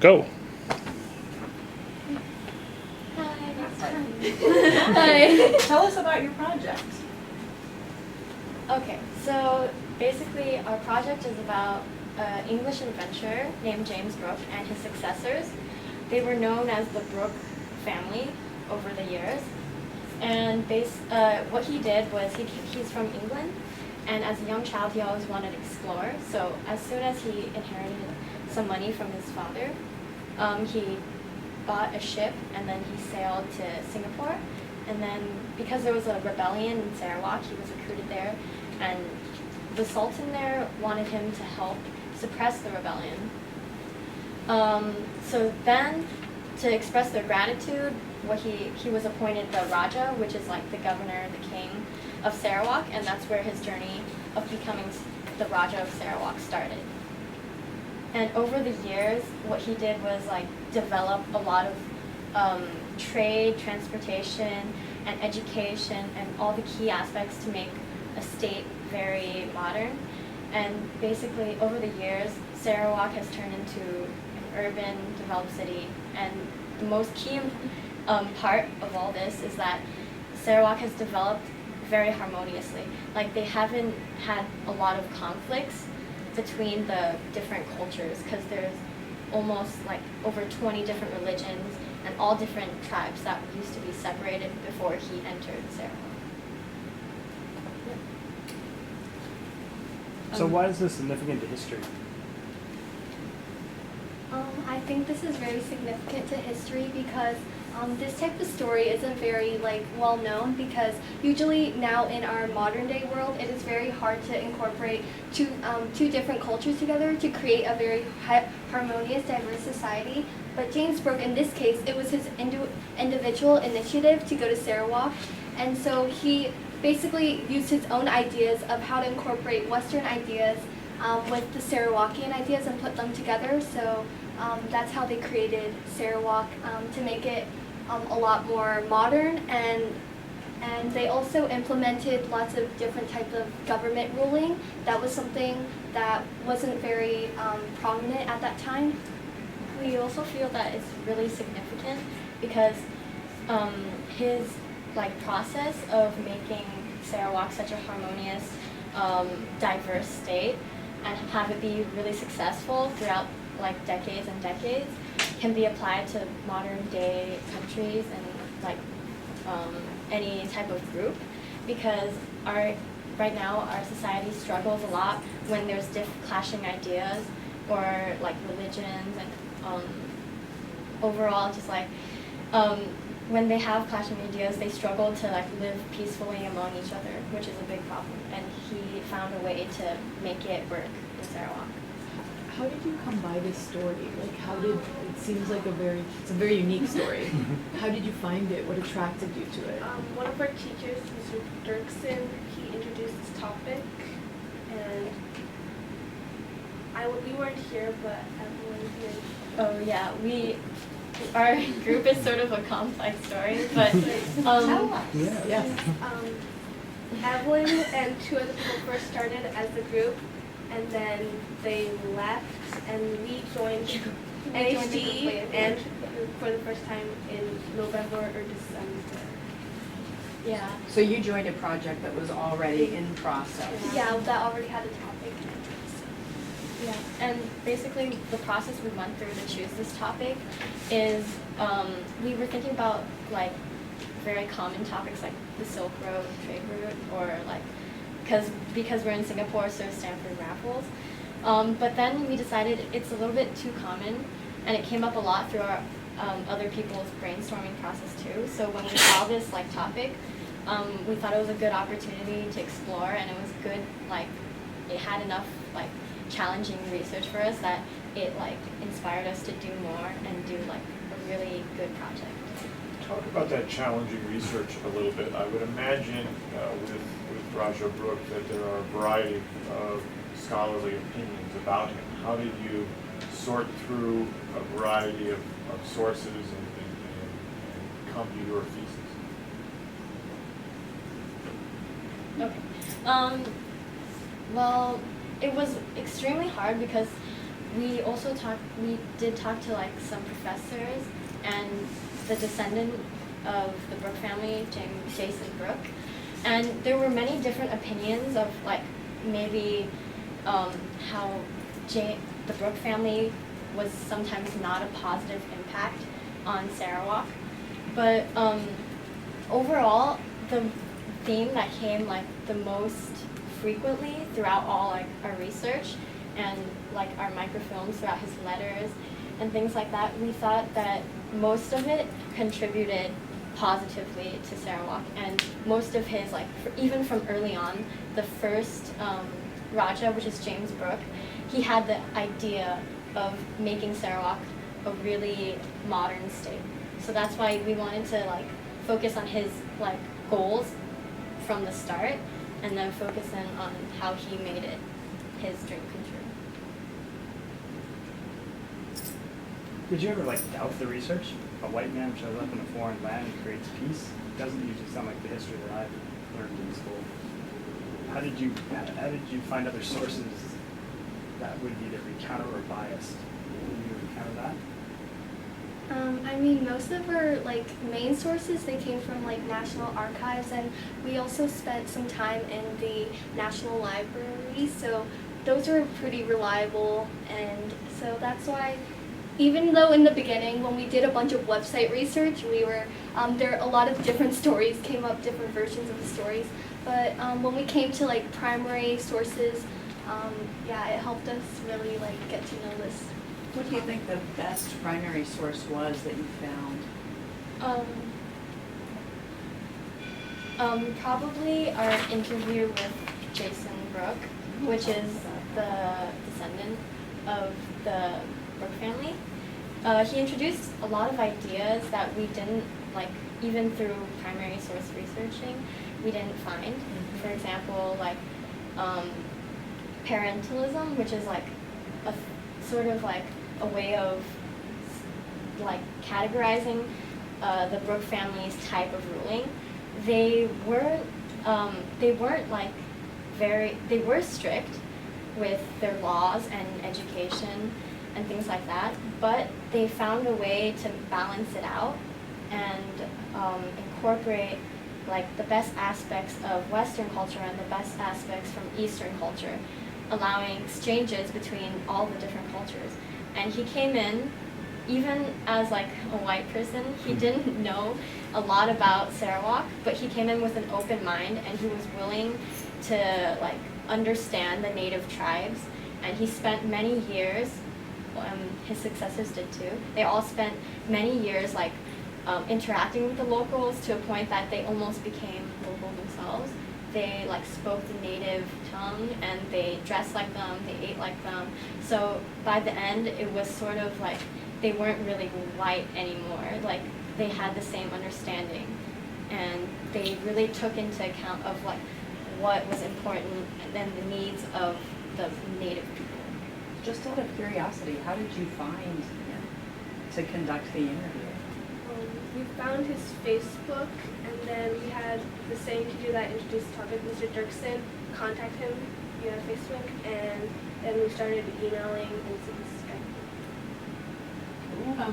Go. Hi. Tell us about your project. Okay, so basically our project is about an English inventor named James Brooke and his successors. They were known as the Brooke family over the years. And what he did was he's from England, and as a young child he always wanted to explore. So as soon as he inherited some money from his father, he bought a ship and then he sailed to Singapore. And then because there was a rebellion in Sarawak, he was recruited there, and the Sultan there wanted him to help suppress the rebellion. So then, to express their gratitude, he was appointed the Raja, which is like the governor, the king of Sarawak, and that's where his journey of becoming the Raja of Sarawak started. And over the years, what he did was like develop a lot of trade, transportation, and education, and all the key aspects to make a state very modern. And basically, over the years, Sarawak has turned into an urban, developed city. And the most key part of all this is that Sarawak has developed very harmoniously. Like, they haven't had a lot of conflicts between the different cultures, because there's almost like over 20 different religions and all different tribes that used to be separated before he entered Sarawak. So why is this significant to history? I think this is very significant to history because this type of story isn't very well known, because usually now in our modern day world it is very hard to incorporate two different cultures together to create a very harmonious, diverse society. But James Brooke, in this case, it was his individual initiative to go to Sarawak, and so he basically used his own ideas of how to incorporate Western ideas with the Sarawakian ideas and put them together. So that's how they created Sarawak, to make it a lot more modern, and they also implemented lots of different types of government ruling. That was something that wasn't very prominent at that time. We also feel that it's really significant because his process of making Sarawak such a harmonious, diverse state and have it be really successful throughout decades and decades can be applied to modern day countries and any type of group, because right now our society struggles a lot when there's clashing ideas or religions, and overall just when they have clashing ideas, they struggle to live peacefully among each other, which is a big problem. And he found a way to make it work in Sarawak. How did you come by this story? It seems like it's a very unique story. How did you find it? What attracted you to it? One of our teachers, Mr. Dirksen, he introduced this topic, and we weren't here, but everyone here. Oh yeah, our group is sort of a complex story, but Yes. Evelyn and two other people first started as the group, and then they left, and we joined NHD and for the first time in November or December. yeah. So you joined a project that was already in process. Yeah, that already had a topic. Yeah, and basically the process we went through to choose this topic is we were thinking about very common topics like the Silk Road trade route, or because we're in Singapore, so Stanford Raffles. But then we decided it's a little bit too common, and it came up a lot through our other people's brainstorming process too. So when we saw this topic, we thought it was a good opportunity to explore, and it was good. It had enough challenging research for us that it inspired us to do more and do a really good project. Talk about that challenging research a little bit. I would imagine with Raja Brooke that there are a variety of scholarly opinions about him. How did you sort through a variety of sources and come to your thesis? Okay. Well, it was extremely hard because we did talk to like some professors and the descendant of the Brooke family, Jason Brooke, and there were many different opinions of like maybe how the Brooke family was sometimes not a positive impact on Sarawak, but overall the theme that came like the most frequently throughout all like our research and like our microfilms throughout his letters and things like that, we thought that most of it contributed positively to Sarawak, and most of his like even from early on, the first Raja, which is James Brooke, he had the idea of making Sarawak a really modern state. So that's why we wanted to like focus on his like goals from the start, and then focus in on how he made it his dream come true. Did you ever like doubt the research? A white man shows up in a foreign land and creates peace. It doesn't usually sound like the history that I've learned in school. How did you find other sources that would either be counter or biased? Did you encounter that? I mean, most of our like main sources, they came from like National Archives, and we also spent some time in the National Library, so those are pretty reliable, and so that's why, even though in the beginning when we did a bunch of website research, we were there a lot of different stories came up, different versions of the stories, but when we came to like primary sources, yeah, it helped us really like get to know this. What do you think the best primary source was that you found? Probably our interview with Jason Brooke, which is the descendant of the Brooke family. He introduced a lot of ideas that we didn't, like, even through primary source researching, we didn't find. For example, like, parentalism, which is like a sort of like a way of like categorizing the Brooke family's type of ruling. They weren't like they were strict with their laws and education and things like that, but they found a way to balance it out and incorporate like the best aspects of Western culture and the best aspects from Eastern culture, allowing exchanges between all the different cultures. And he came in, even as like a white person, he didn't know a lot about Sarawak, but he came in with an open mind, and he was willing to like understand the native tribes. And he spent many years, his successors did too, they all spent many years like interacting with the locals to a point that they almost became local themselves. They like spoke the native tongue, and they dressed like them, they ate like them. So by the end, it was sort of like they weren't really white anymore. Like they had the same understanding, and they really took into account of like what was important and the needs of the native people. Just out of curiosity, how did you find him to conduct the interview? We found his Facebook, and then we had the same teacher that introduced the topic, Mr. Dirksen, contact him via Facebook, and then we started emailing and Skype.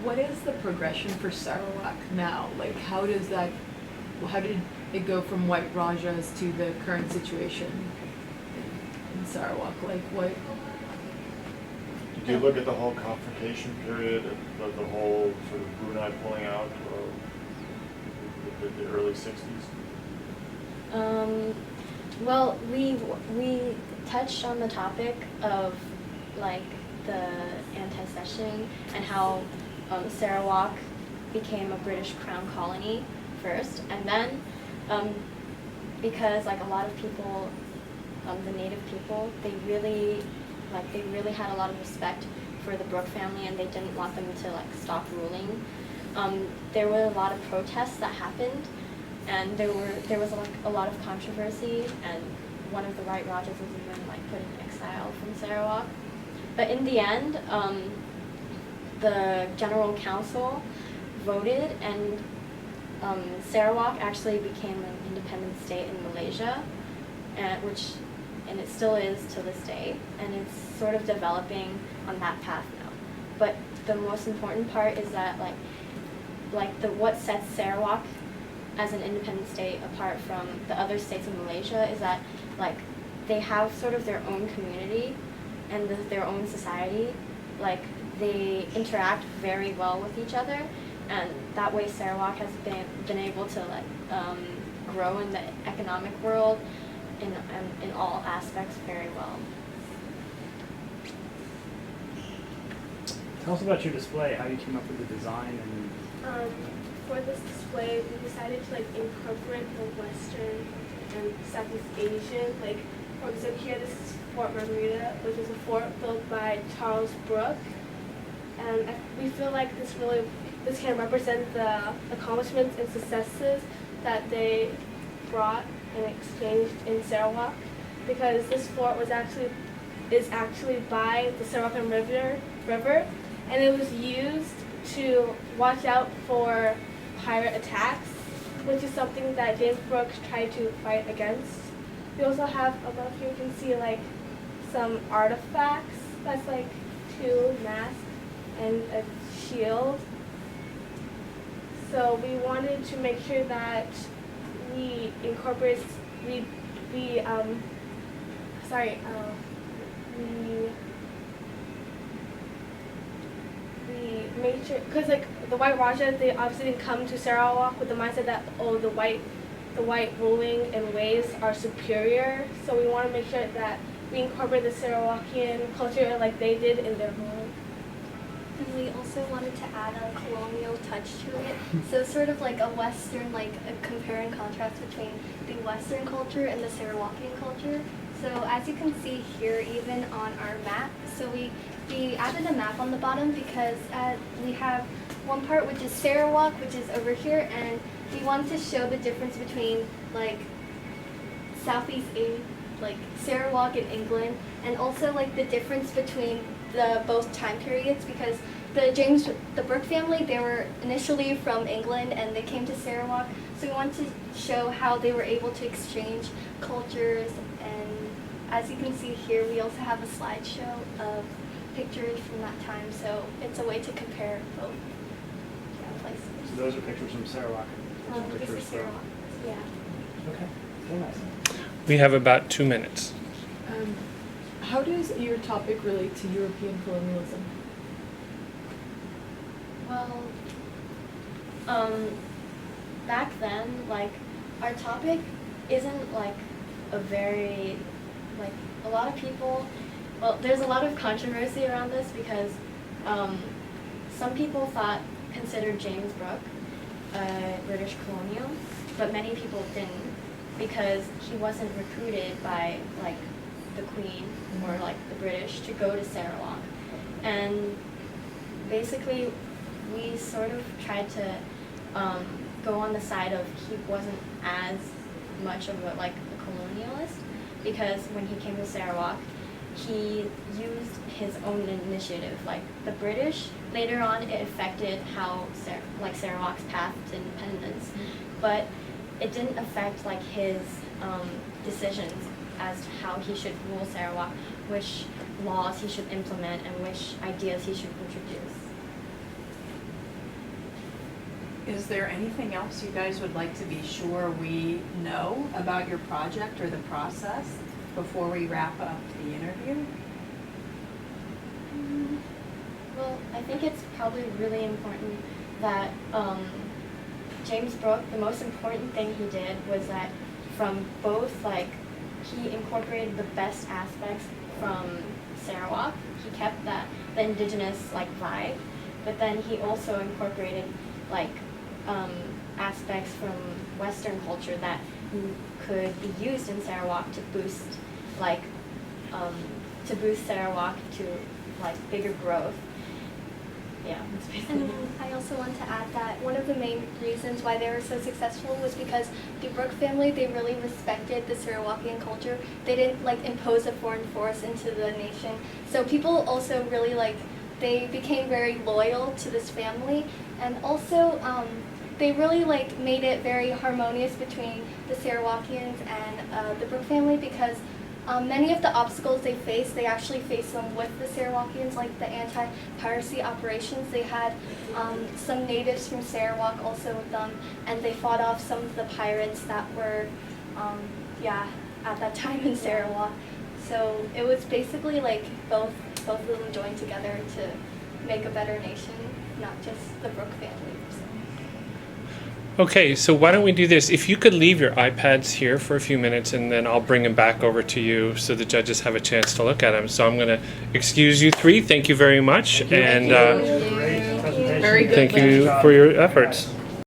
What is the progression for Sarawak now? Like, how did it go from White Rajas to the current situation in Sarawak? Like, what? Did you look at the whole confrontation period, of the whole sort of Brunei pulling out, the early 60s? Well, we touched on the topic of like the anti-cession and how Sarawak became a British crown colony first, and then because like a lot of people, the native people, they really had a lot of respect for the Brooke family, and they didn't want them to like stop ruling. There were a lot of protests that happened, and there was like a lot of controversy, and one of the White Rajas was even like put in exile from Sarawak. But in the end, the General Council voted, and Sarawak actually became an independent state in Malaysia, which and it still is to this day, and it's sort of developing on that path now. But the most important part is that what sets Sarawak as an independent state apart from the other states of Malaysia is that they have sort of their own community and their own society. They interact very well with each other, and that way Sarawak has been able to grow in the economic world in all aspects very well. Tell us about your display, how you came up with the design and For this display, we decided to incorporate the Western and Southeast Asian. For example, here this is Fort Margarita, which is a fort built by Charles Brooke, and we feel like this can represent the accomplishments and successes that they brought and exchanged in Sarawak, because this fort is actually by the Sarawakan River, and it was used to watch out for pirate attacks, which is something that James Brooke tried to fight against. We also have above here, you can see some artifacts. That's 2 masks and a shield. So we wanted to make sure that we incorporate, we made sure, because the White Raja, they obviously didn't come to Sarawak with the mindset that the white ruling and ways are superior. So we want to make sure that we incorporate the Sarawakian culture like they did in their home. And we also wanted to add a colonial touch to it. So sort of like a Western, a compare and contrast between the Western culture and the Sarawakian culture. So as you can see here, even on our map, so we added a map on the bottom because we have one part which is Sarawak, which is over here, and we wanted to show the difference between Southeast Asia, Sarawak and England, and also the difference between the both time periods, because the Brooke family, they were initially from England and they came to Sarawak, so we wanted to show how they were able to exchange cultures. And as you can see here, we also have a slideshow of pictures from that time, so it's a way to compare both places. so those are pictures from Sarawak. Those are This pictures is from- Sarawak. Yeah. Okay, very nice. We have about 2 minutes. How does your topic relate to European colonialism? Well, back then, our topic isn't a very, a lot of people, well, there's a lot of controversy around this because some people considered James Brooke a British colonial, but many people didn't, because he wasn't recruited by the Queen or the British to go to Sarawak. And basically we sort of tried to go on the side of he wasn't as much of a colonialist, because when he came to Sarawak, he used his own initiative. The British, later on it affected how Sarawak's path to independence, but it didn't affect his decisions as to how he should rule Sarawak, which laws he should implement, and which ideas he should introduce. Is there anything else you guys would like to be sure we know about your project or the process before we wrap up the interview? Well, I think it's probably really important that James Brooke, the most important thing he did was that from both, he incorporated the best aspects from Sarawak. He kept the indigenous vibe, but then he also incorporated aspects from Western culture that could be used in Sarawak to boost Sarawak to bigger growth. Yeah, that's basically And I also want to add that one of the main reasons why they were so successful was because the Brooke family, they really respected the Sarawakian culture. They didn't impose a foreign force into the nation. So people also really they became very loyal to this family, and also they really made it very harmonious between the Sarawakians and the Brooke family, because Many of the obstacles they faced, they actually faced them with the Sarawakians, like the anti-piracy operations. They had some natives from Sarawak also with them, and they fought off some of the pirates that were, at that time in Sarawak. So it was basically like both of them joined together to make a better nation, not just the Brooke family. So. Okay, so why don't we do this? If you could leave your iPads here for a few minutes, and then I'll bring them back over to you so the judges have a chance to look at them. So I'm going to excuse you three. Thank you very much. Thank you. And Great presentation. Very good. thank you job. for your efforts.